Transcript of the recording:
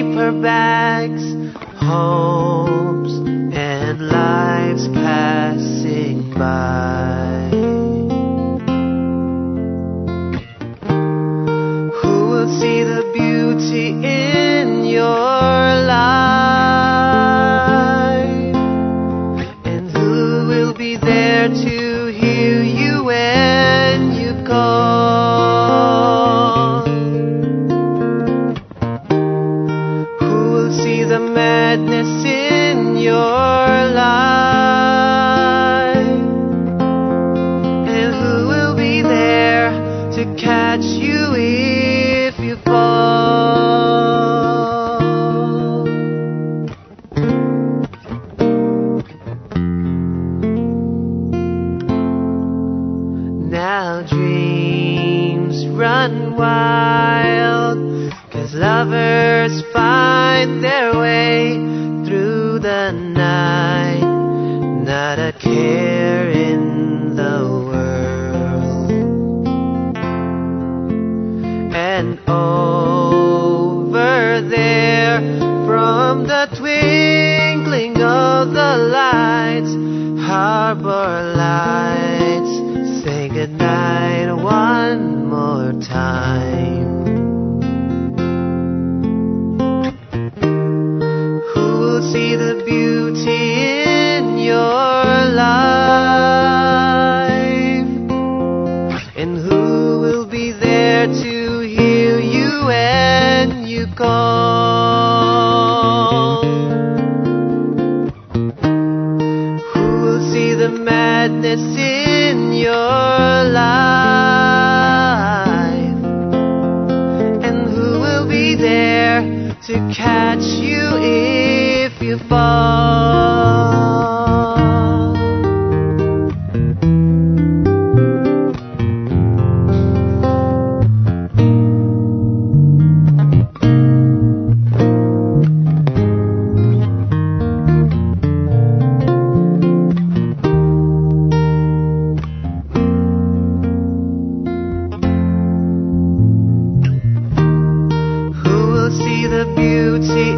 paper bags, hopes and lives passing by. Who will see the beauty in your life? And who will be there to hear you when you've gone? Who will see the madness in your life? And who will be there to catch you if you fall? Now dreams run wild, 'cause lovers find their way through the night, not a care in the world. And over there, from the twinkling of the lights, harbor lights, say goodnight one more time. Who will see the beauty in your life? And who will be there to hear you when you call? Who will see the madness in your life? And who will be there to catch you if you fall? Who will see the beauty